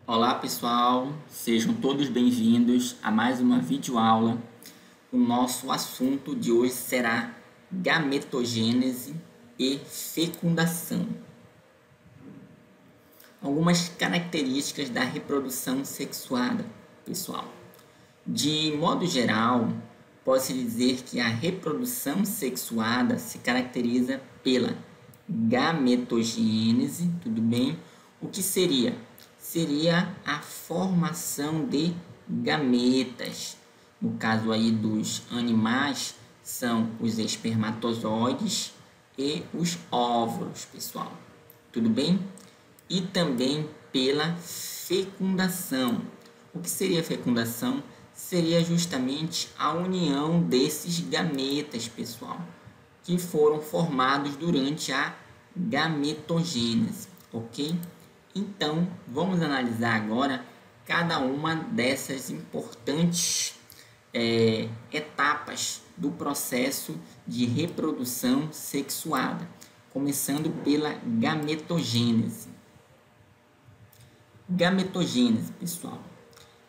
Olá pessoal, sejam todos bem-vindos a mais uma videoaula. O nosso assunto de hoje será gametogênese e fecundação. Algumas características da reprodução sexuada, pessoal. De modo geral, pode-se dizer que a reprodução sexuada se caracteriza pela gametogênese, tudo bem? O que seria? Seria a formação de gametas. No caso aí dos animais, são os espermatozoides e os óvulos, pessoal. Tudo bem? E também pela fecundação. O que seria fecundação? Seria justamente a união desses gametas, pessoal, que foram formados durante a gametogênese, ok? Então, vamos analisar agora cada uma dessas importantes etapas do processo de reprodução sexuada, começando pela gametogênese. Gametogênese, pessoal,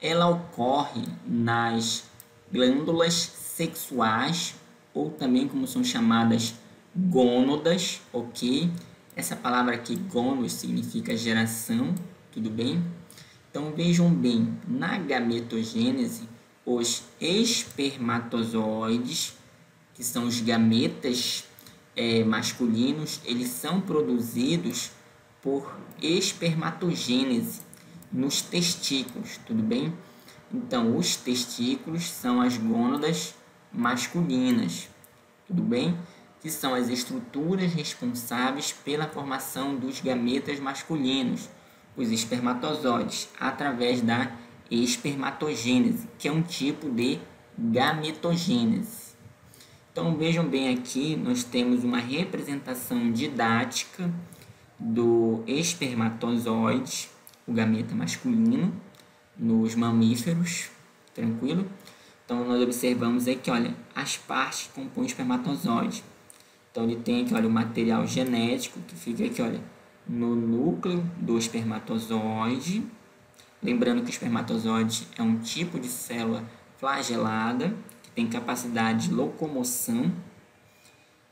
ela ocorre nas glândulas sexuais, ou também como são chamadas gônadas, ok? Essa palavra aqui, gônos, significa geração, tudo bem? Então, vejam bem, na gametogênese, os espermatozoides, que são os gametas masculinos, eles são produzidos por espermatogênese nos testículos, tudo bem? Então, os testículos são as gônadas masculinas, tudo bem? Que são as estruturas responsáveis pela formação dos gametas masculinos, os espermatozoides, através da espermatogênese, que é um tipo de gametogênese. Então, vejam bem aqui, nós temos uma representação didática do espermatozoide, o gameta masculino, nos mamíferos, tranquilo? Então, nós observamos aqui, olha, as partes que compõem o espermatozoide. Então, ele tem aqui, olha, o material genético, que fica aqui, olha, no núcleo do espermatozoide. Lembrando que o espermatozoide é um tipo de célula flagelada, que tem capacidade de locomoção.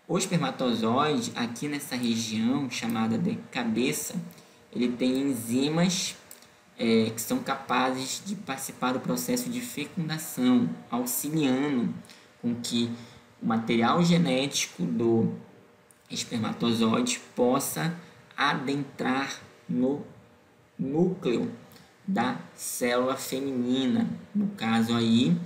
O espermatozoide, aqui nessa região chamada de cabeça, ele tem enzimas que são capazes de participar do processo de fecundação, auxiliando com que o material genético do espermatozoide possa adentrar no núcleo da célula feminina, no caso aí,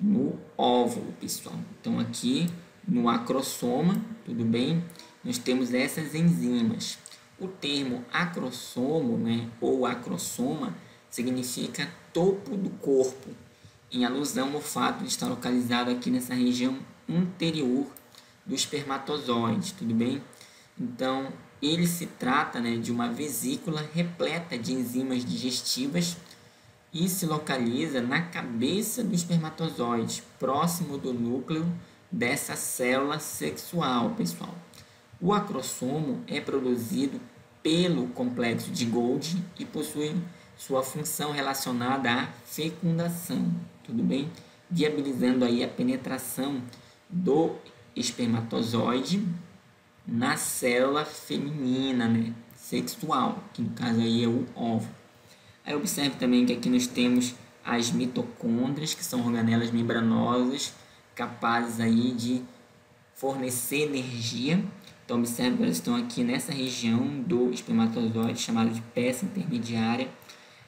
no óvulo, pessoal. Então, aqui no acrossoma, tudo bem? Nós temos essas enzimas. O termo acrossomo, né, ou acrossoma, significa topo do corpo, em alusão ao fato de estar localizado aqui nessa região anterior do espermatozoide, tudo bem? Então, ele se trata, né, de uma vesícula repleta de enzimas digestivas e se localiza na cabeça do espermatozoide, próximo do núcleo dessa célula sexual, pessoal. O acrossomo é produzido pelo complexo de Golgi e possui sua função relacionada à fecundação, tudo bem? Viabilizando aí a penetração do espermatozoide na célula feminina, né, sexual, que no caso aí é o óvulo. Aí observe também que aqui nós temos as mitocôndrias, que são organelas membranosas capazes aí de fornecer energia. Então, observe que elas estão aqui nessa região do espermatozoide, chamada de peça intermediária.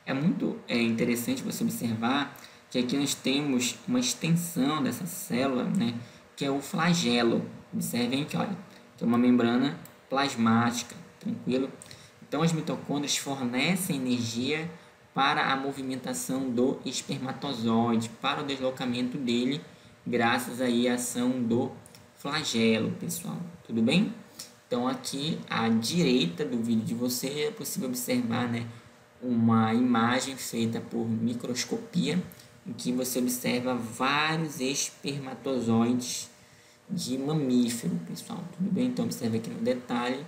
É muito interessante você observar que aqui nós temos uma extensão dessa célula, né, que é o flagelo. Observem que, olha, tem uma membrana plasmática, tranquilo? Então, as mitocôndrias fornecem energia para a movimentação do espermatozoide, para o deslocamento dele, graças aí à ação do flagelo, pessoal. Tudo bem? Então, aqui à direita do vídeo de você é possível observar, né, uma imagem feita por microscopia, em que você observa vários espermatozoides de mamífero, pessoal. Tudo bem? Então, observe aqui no detalhe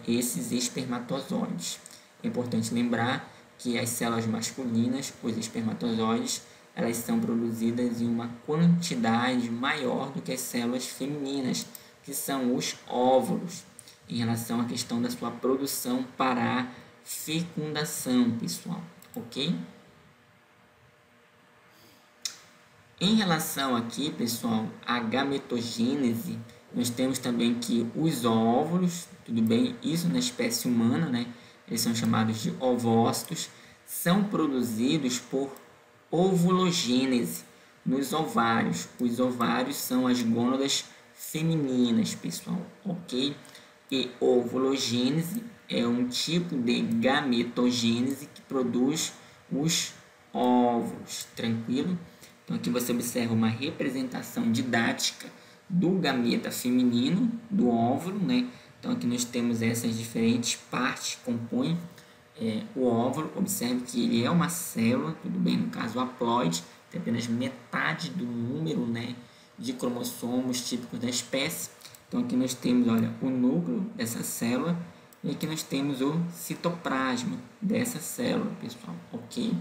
esses espermatozoides. É importante lembrar que as células masculinas, os espermatozoides, elas são produzidas em uma quantidade maior do que as células femininas, que são os óvulos, em relação à questão da sua produção para a fecundação, pessoal, ok? Em relação aqui, pessoal, à gametogênese, nós temos também que os óvulos, tudo bem? Isso na espécie humana, né? Eles são chamados de ovócitos, são produzidos por ovulogênese nos ovários. Os ovários são as gônadas femininas, pessoal, ok? E ovulogênese é um tipo de gametogênese que produz os óvulos, tranquilo? Então aqui você observa uma representação didática do gameta feminino, do óvulo, né? Então aqui nós temos essas diferentes partes que compõem o óvulo. Observe que ele é uma célula, tudo bem? No caso o haploide, tem apenas metade do número, né, de cromossomos típicos da espécie. Então aqui nós temos, olha, o núcleo dessa célula e aqui nós temos o citoplasma dessa célula, pessoal, ok?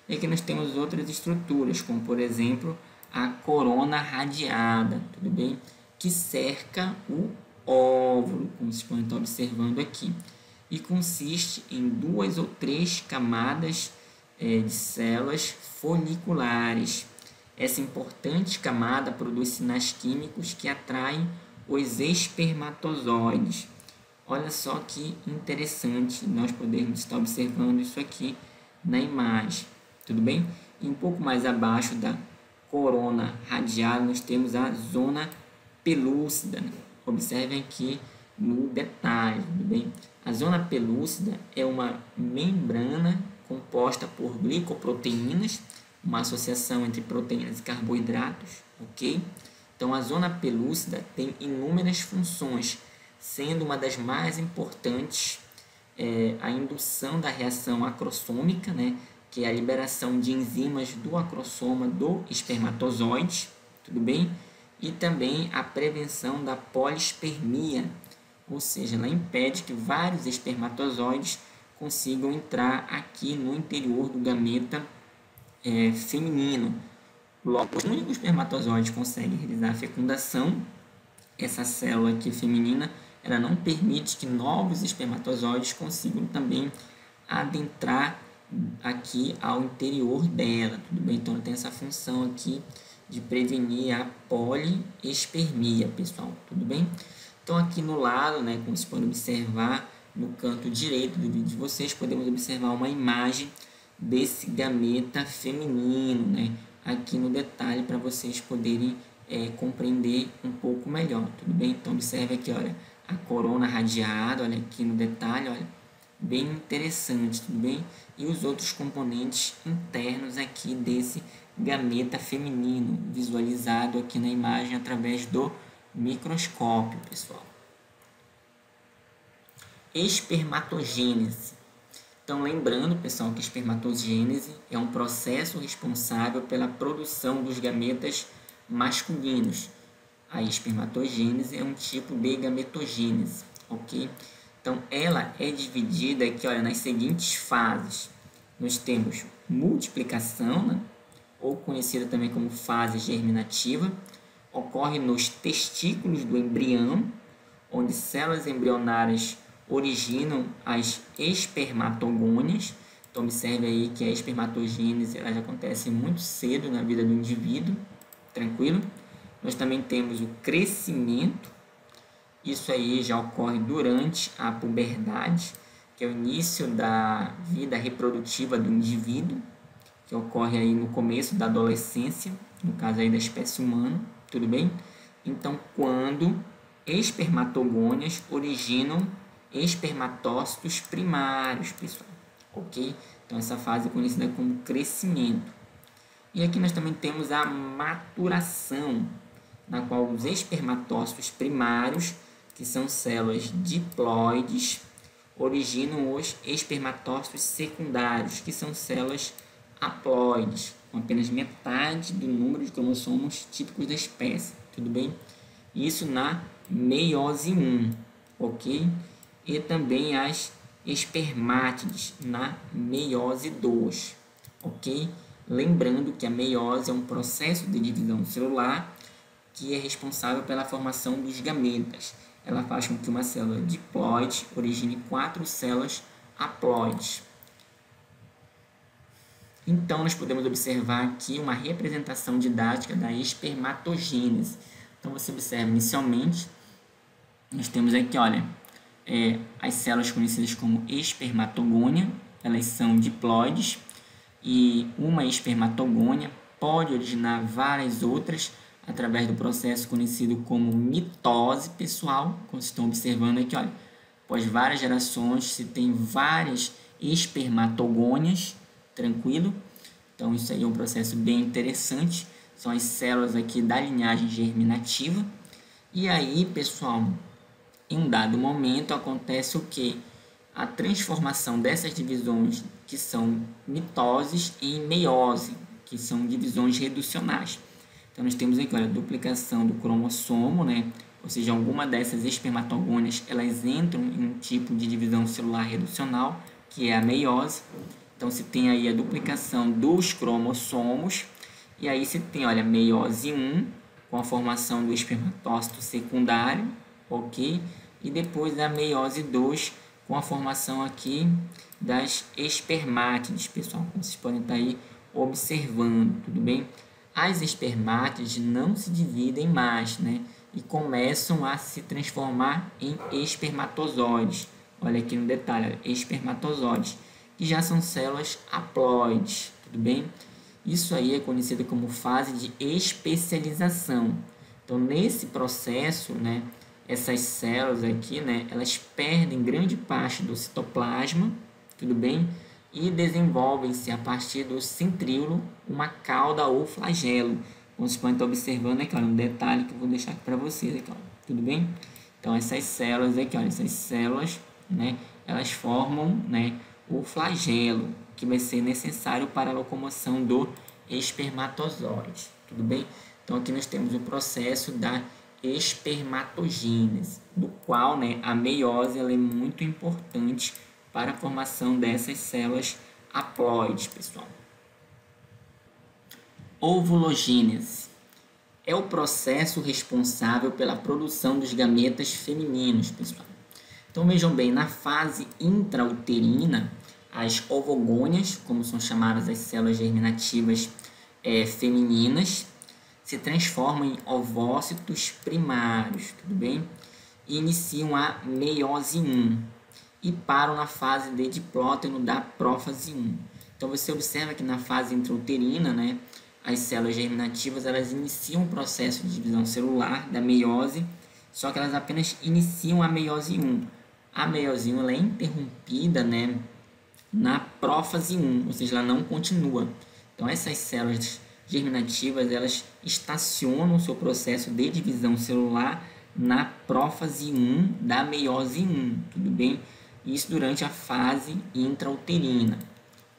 E aqui nós temos outras estruturas, como por exemplo a corona radiada, tudo bem? Que cerca o óvulo, como vocês podem estar observando aqui. E consiste em 2 ou 3 camadas de células foliculares. Essa importante camada produz sinais químicos que atraem os espermatozoides. Olha só que interessante nós podermos estar observando isso aqui na imagem, tudo bem? E um pouco mais abaixo da corona radial nós temos a zona pelúcida. Observem aqui no detalhe, tudo bem? A zona pelúcida é uma membrana composta por glicoproteínas, uma associação entre proteínas e carboidratos, ok? Então a zona pelúcida tem inúmeras funções, sendo uma das mais importantes a indução da reação acrossômica, né, que é a liberação de enzimas do acrossoma do espermatozoide, tudo bem? E também a prevenção da polispermia, ou seja, ela impede que vários espermatozoides consigam entrar aqui no interior do gameta feminino. Logo, o único espermatozoide consegue realizar a fecundação, essa célula aqui feminina, ela não permite que novos espermatozoides consigam também adentrar aqui ao interior dela, tudo bem? Então, ela tem essa função aqui de prevenir a poliespermia, pessoal, tudo bem? Então, aqui no lado, né, como vocês podem observar, no canto direito do vídeo de vocês, podemos observar uma imagem desse gameta feminino, né, aqui no detalhe, para vocês poderem compreender um pouco melhor, tudo bem? Então, observe aqui, olha, a corona radiada, olha aqui no detalhe, olha, bem interessante, tudo bem? E os outros componentes internos aqui desse gameta feminino, visualizado aqui na imagem através do microscópio, pessoal. Espermatogênese. Então, lembrando, pessoal, que a espermatogênese é um processo responsável pela produção dos gametas masculinos. A espermatogênese é um tipo de gametogênese, ok? Então, ela é dividida aqui, olha, nas seguintes fases. Nós temos multiplicação, né, ou conhecida também como fase germinativa, ocorre nos testículos do embrião, onde células embrionárias originam as espermatogônias. Então, observe aí que a espermatogênese ela já acontece muito cedo na vida do indivíduo, tranquilo? Nós também temos o crescimento, isso aí já ocorre durante a puberdade, que é o início da vida reprodutiva do indivíduo, que ocorre aí no começo da adolescência, no caso aí da espécie humana, tudo bem? Então, quando espermatogônias originam espermatócitos primários, pessoal, ok? Então, essa fase é conhecida como crescimento. E aqui nós também temos a maturação, na qual os espermatócitos primários, que são células diploides, originam os espermatócitos secundários, que são células haploides, com apenas metade do número de cromossomos típicos da espécie, tudo bem? Isso na meiose 1, ok? E também as espermátides na meiose 2, ok? Lembrando que a meiose é um processo de divisão celular que é responsável pela formação dos gametas. Ela faz com que uma célula diploide origine 4 células haploides. Então, nós podemos observar aqui uma representação didática da espermatogênese. Então, você observa inicialmente, nós temos aqui, olha, as células conhecidas como espermatogônia, elas são diploides, e uma espermatogônia pode originar várias outras através do processo conhecido como mitose, pessoal. Como vocês estão observando aqui, olha, após várias gerações, se tem várias espermatogônias, tranquilo? Então, isso aí é um processo bem interessante. São as células aqui da linhagem germinativa. E aí, pessoal, em um dado momento acontece o quê? A transformação dessas divisões, que são mitoses, em meiose, que são divisões reducionais. Então, nós temos aqui, olha, a duplicação do cromossomo, né? Ou seja, alguma dessas espermatogônias, elas entram em um tipo de divisão celular reducional, que é a meiose. Então, se tem aí a duplicação dos cromossomos, e aí se tem, olha, meiose 1, com a formação do espermatócito secundário, ok? E depois a meiose 2, com a formação aqui das espermátides, pessoal, como vocês podem estar aí observando, tudo bem? As espermátides não se dividem mais, né? E começam a se transformar em espermatozoides. Olha aqui no detalhe, olha, espermatozoides, que já são células haploides, tudo bem? Isso aí é conhecido como fase de especialização. Então, nesse processo, né, essas células aqui, né, elas perdem grande parte do citoplasma, tudo bem? E desenvolvem-se a partir do centríolo uma cauda ou flagelo. Como vocês podem estar observando aqui, olha, um detalhe que eu vou deixar aqui para vocês, aqui, olha, tudo bem? Então, essas células aqui, olha, essas células, né, elas formam, né, o flagelo, que vai ser necessário para a locomoção do espermatozoide, tudo bem? Então, aqui nós temos o processo da espermatogênese, do qual, né, a meiose ela é muito importante para a formação dessas células haploides, pessoal. Ovulogênese é o processo responsável pela produção dos gametas femininos, pessoal. Então, vejam bem, na fase intrauterina, as ovogônias, como são chamadas as células germinativas femininas, se transformam em ovócitos primários, tudo bem? E iniciam a meiose 1 e param na fase de diplóteno da prófase 1. Então, você observa que na fase intrauterina, né, as células germinativas elas iniciam o processo de divisão celular da meiose, só que elas apenas iniciam a meiose 1. A meiose 1 ela é interrompida, né, na prófase 1, ou seja, ela não continua. Então, essas células germinativas elas estacionam o seu processo de divisão celular na prófase 1 da meiose 1, tudo bem? Isso durante a fase intrauterina.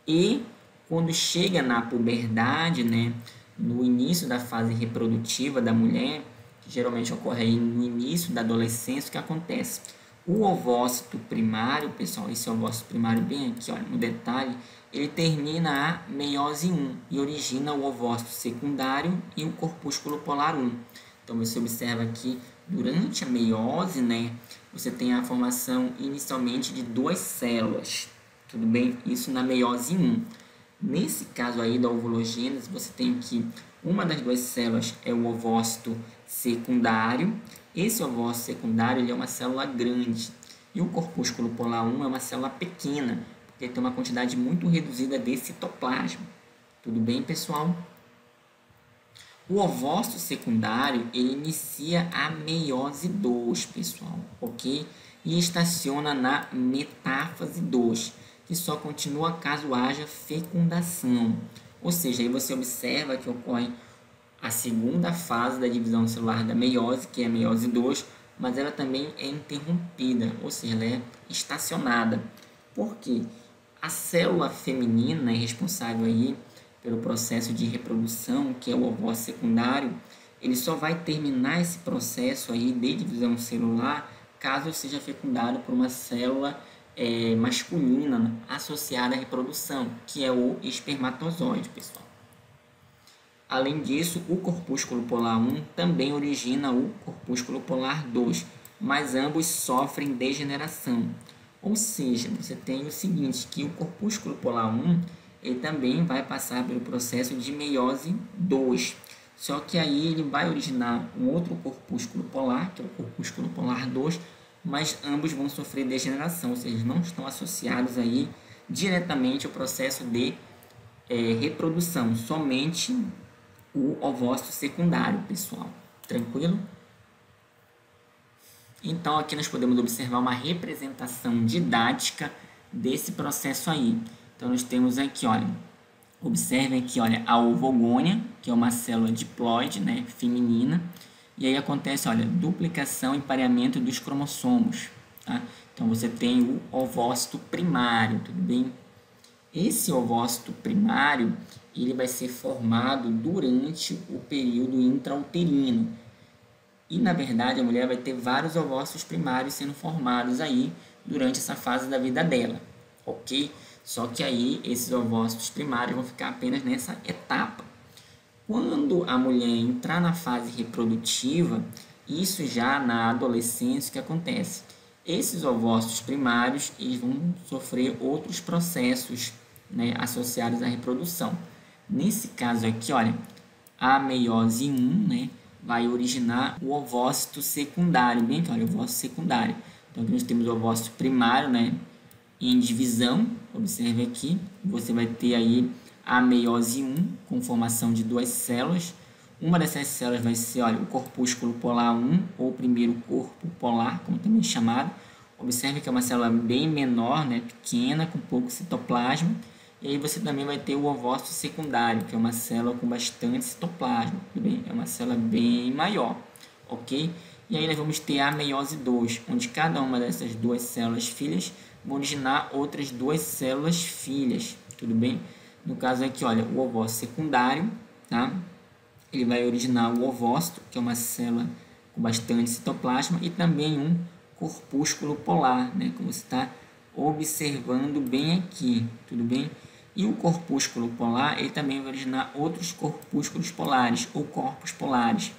E quando chega na puberdade, né, no início da fase reprodutiva da mulher, que geralmente ocorre aí no início da adolescência, o que acontece? O ovócito primário, pessoal, esse ovócito primário bem aqui, olha, no detalhe, ele termina a meiose 1 e origina o ovócito secundário e o corpúsculo polar 1. Então, você observa aqui, durante a meiose, né, você tem a formação inicialmente de 2 células, tudo bem? Isso na meiose 1. Nesse caso aí da ovulogênese, você tem que uma das 2 células é o ovócito secundário. Esse ovócito secundário ele é uma célula grande e o corpúsculo polar 1 é uma célula pequena, porque tem uma quantidade muito reduzida de citoplasma. Tudo bem, pessoal? O ovócito secundário ele inicia a meiose 2, pessoal, ok? E estaciona na metáfase 2, que só continua caso haja fecundação. Ou seja, aí você observa que ocorre a segunda fase da divisão celular da meiose, que é a meiose 2, mas ela também é interrompida, ou seja, ela é estacionada. Por quê? A célula feminina é responsável aí pelo processo de reprodução, que é o ovócito secundário, ele só vai terminar esse processo aí de divisão celular caso seja fecundado por uma célula masculina associada à reprodução, que é o espermatozoide, pessoal. Além disso, o corpúsculo polar 1 também origina o corpúsculo polar 2, mas ambos sofrem degeneração. Ou seja, você tem o seguinte, que o corpúsculo polar 1 ele também vai passar pelo processo de meiose 2. Só que aí ele vai originar um outro corpúsculo polar, que é o corpúsculo polar 2, mas ambos vão sofrer degeneração, ou seja, não estão associados aí diretamente ao processo de reprodução, somente o ovócito secundário, pessoal. Tranquilo? Então, aqui nós podemos observar uma representação didática desse processo aí. Então, nós temos aqui, olha, observem aqui, olha, a ovogônia, que é uma célula diploide, né, feminina, e aí acontece, olha, duplicação e pareamento dos cromossomos, tá? Então, você tem o ovócito primário, tudo bem? Esse ovócito primário, ele vai ser formado durante o período intrauterino. E, na verdade, a mulher vai ter vários ovócitos primários sendo formados aí durante essa fase da vida dela, ok? Só que aí, esses ovócitos primários vão ficar apenas nessa etapa. Quando a mulher entrar na fase reprodutiva, isso já na adolescência que acontece. Esses ovócitos primários, eles vão sofrer outros processos, né, associados à reprodução. Nesse caso aqui, olha, a meiose 1, né, vai originar o ovócito secundário, bem aqui, olha, o ovócito secundário. Então, aqui nós temos o ovócito primário, né, em divisão, observe aqui, você vai ter aí a meiose 1, com formação de duas células. Uma dessas células vai ser, olha, o corpúsculo polar 1, ou primeiro corpo polar, como também é chamado. Observe que é uma célula bem menor, né, pequena, com pouco citoplasma. E aí você também vai ter o ovócito secundário, que é uma célula com bastante citoplasma, tudo bem? É uma célula bem maior, ok? E aí nós vamos ter a meiose 2, onde cada uma dessas duas células filhas vão originar outras duas células filhas, tudo bem? No caso aqui, olha, o ovócito secundário, tá? Ele vai originar o ovócito, que é uma célula com bastante citoplasma, e também um corpúsculo polar, né? Como você está observando bem aqui, tudo bem? E o corpúsculo polar, ele também vai originar outros corpúsculos polares, ou corpos polares.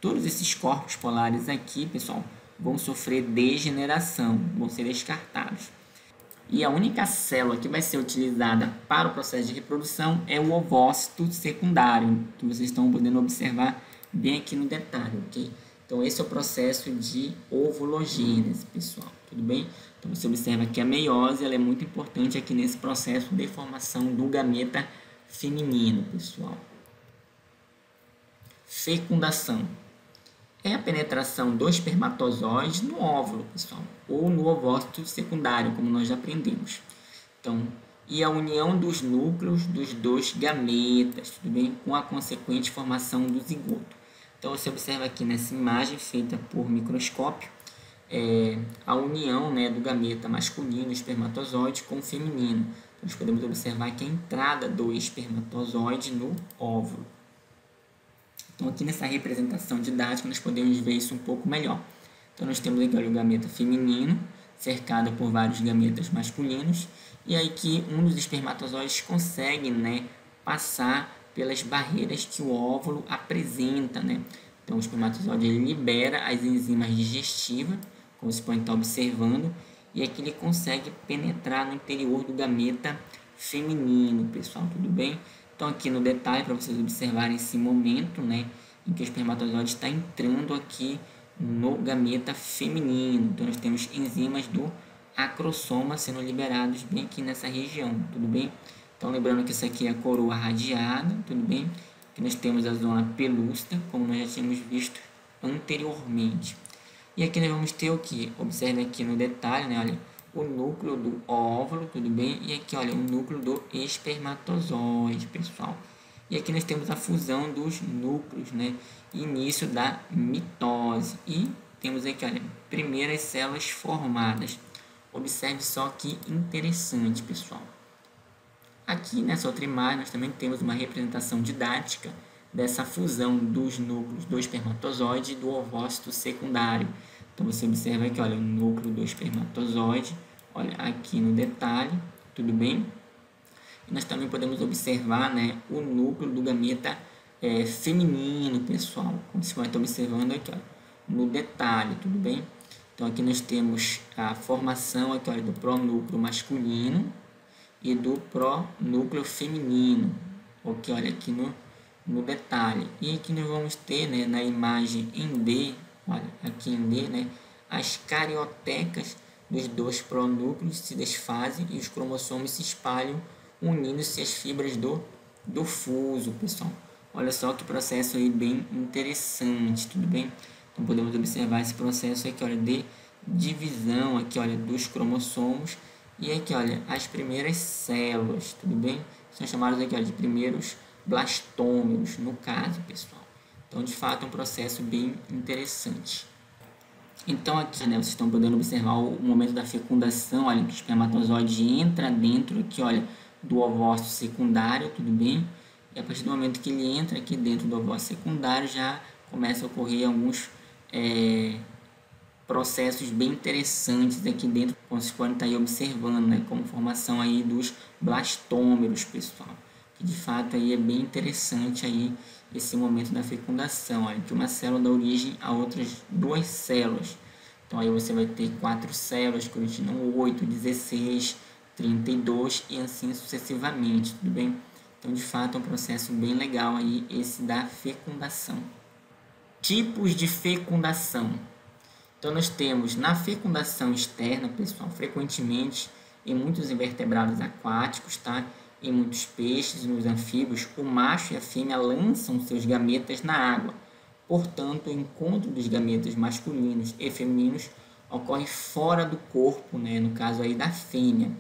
Todos esses corpos polares aqui, pessoal, vão sofrer degeneração, vão ser descartados. E a única célula que vai ser utilizada para o processo de reprodução é o ovócito secundário, que vocês estão podendo observar bem aqui no detalhe, ok? Então, esse é o processo de ovulogênese, pessoal, tudo bem? Então, você observa que a meiose ela é muito importante aqui nesse processo de formação do gameta feminino, pessoal. Fecundação é a penetração do espermatozoide no óvulo, pessoal, ou no ovócito secundário, como nós já aprendemos. Então, e a união dos núcleos dos dois gametas, tudo bem? Com a consequente formação do zigoto. Então, você observa aqui nessa imagem feita por microscópio, a união, né, do gameta masculino, espermatozoide, com o feminino. Então, nós podemos observar que a entrada do espermatozoide no óvulo. Então, aqui nessa representação didática, nós podemos ver isso um pouco melhor. Então, nós temos aqui o gameta feminino, cercado por vários gametas masculinos, e aí que um dos espermatozoides consegue, né, passar pelas barreiras que o óvulo apresenta, né? Então, o espermatozoide ele libera as enzimas digestivas, como você pode estar observando, e aqui ele consegue penetrar no interior do gameta feminino, pessoal, tudo bem? Então, aqui no detalhe, para vocês observarem esse momento, né, em que o espermatozoide está entrando aqui no gameta feminino. Então, nós temos enzimas do acrossoma sendo liberados bem aqui nessa região, tudo bem? Então, lembrando que isso aqui é a coroa radiada, tudo bem? Aqui nós temos a zona pelúcida, como nós já tínhamos visto anteriormente. E aqui nós vamos ter o que? Observe aqui no detalhe, né, olha, o núcleo do óvulo, tudo bem? E aqui, olha, o núcleo do espermatozoide, pessoal. E aqui nós temos a fusão dos núcleos, né? Início da mitose. E temos aqui, olha, primeiras células formadas. Observe só que interessante, pessoal. Aqui nessa outra imagem nós também temos uma representação didática dessa fusão dos núcleos do espermatozoide e do ovócito secundário. Então, você observa aqui, olha, o núcleo do espermatozoide olha, aqui no detalhe, tudo bem? E nós também podemos observar, né, o núcleo do gameta feminino, pessoal, como vocês podem estar observando aqui, ó, no detalhe, tudo bem? Então, aqui nós temos a formação aqui, olha, do pronúcleo masculino e do pronúcleo feminino, ok? Olha aqui no detalhe. E aqui nós vamos ter, né, na imagem em D, olha, aqui em D, né, as cariotecas dos dois pronúcleos se desfazem e os cromossomos se espalham, unindo-se às fibras do fuso, pessoal. Olha só que processo aí bem interessante, tudo bem? Então, podemos observar esse processo aqui, olha, de divisão aqui, olha, dos cromossomos. E aqui, olha, as primeiras células, tudo bem? São chamadas aqui, olha, de primeiros blastômeros, no caso, pessoal. Então, de fato, é um processo bem interessante. Então, aqui, né, vocês estão podendo observar o momento da fecundação, olha, que o espermatozoide entra dentro aqui, olha, do ovócito secundário, tudo bem? E a partir do momento que ele entra aqui dentro do ovócito secundário, já começa a ocorrer alguns processos bem interessantes aqui dentro, como vocês podem estar aí observando, né, como formação aí dos blastômeros, pessoal, que de fato aí é bem interessante aí esse momento da fecundação, olha, que uma célula dá origem a outras duas células. Então aí você vai ter 4 células que originam 8, 16, 32 e assim sucessivamente, tudo bem? Então de fato é um processo bem legal aí esse da fecundação. Tipos de fecundação. Então, nós temos na fecundação externa, pessoal, frequentemente em muitos invertebrados aquáticos, tá? Em muitos peixes e nos anfíbios, o macho e a fêmea lançam seus gametas na água. Portanto, o encontro dos gametas masculinos e femininos ocorre fora do corpo, né? No caso aí da fêmea.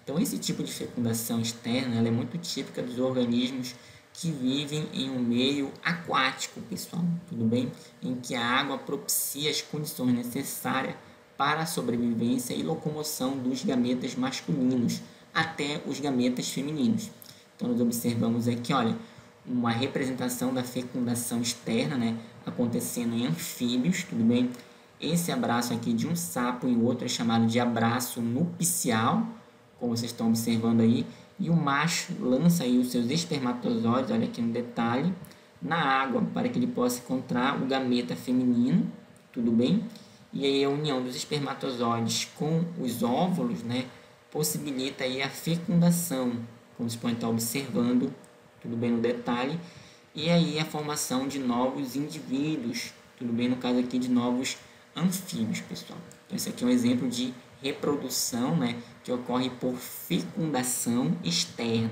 Então, esse tipo de fecundação externa ela é muito típica dos organismos que vivem em um meio aquático, pessoal, tudo bem? Em que a água propicia as condições necessárias para a sobrevivência e locomoção dos gametas masculinos até os gametas femininos. Então, nós observamos aqui, olha, uma representação da fecundação externa, né, acontecendo em anfíbios, tudo bem? Esse abraço aqui de um sapo e o outro é chamado de abraço nupcial, como vocês estão observando aí, e o macho lança aí os seus espermatozoides, olha aqui no detalhe, na água, para que ele possa encontrar o gameta feminino, tudo bem? E aí a união dos espermatozoides com os óvulos, né, possibilita aí a fecundação, como vocês podem estar observando, tudo bem no detalhe, e aí a formação de novos indivíduos, tudo bem? No caso aqui de novos anfíbios, pessoal. Então, esse aqui é um exemplo de reprodução, né, que ocorre por fecundação externa.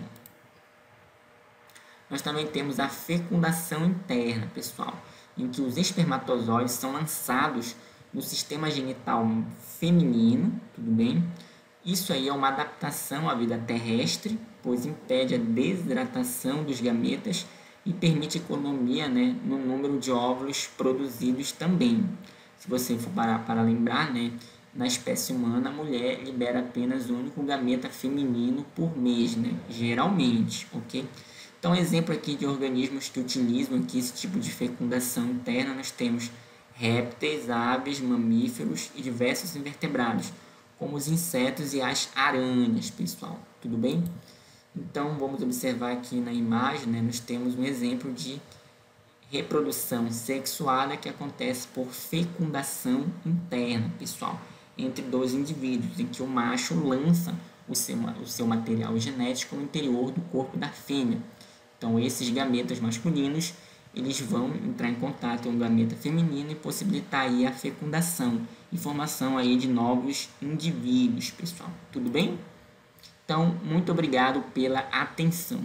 Nós também temos a fecundação interna, pessoal, em que os espermatozoides são lançados no sistema genital feminino, tudo bem? Isso aí é uma adaptação à vida terrestre, pois impede a desidratação dos gametas e permite economia, né, no número de óvulos produzidos também. Se você for parar para lembrar, né, na espécie humana, a mulher libera apenas um único gameta feminino por mês, né? Geralmente, ok? Então, exemplo aqui de organismos que utilizam aqui esse tipo de fecundação interna, nós temos répteis, aves, mamíferos e diversos invertebrados, como os insetos e as aranhas, pessoal. Tudo bem? Então, vamos observar aqui na imagem, né? Nós temos um exemplo de reprodução sexuada que acontece por fecundação interna, pessoal, entre dois indivíduos, em que o macho lança o seu material genético no interior do corpo da fêmea. Então, esses gametas masculinos, eles vão entrar em contato com o gameta feminino e possibilitar aí a fecundação e formação aí de novos indivíduos, pessoal. Tudo bem? Então, muito obrigado pela atenção.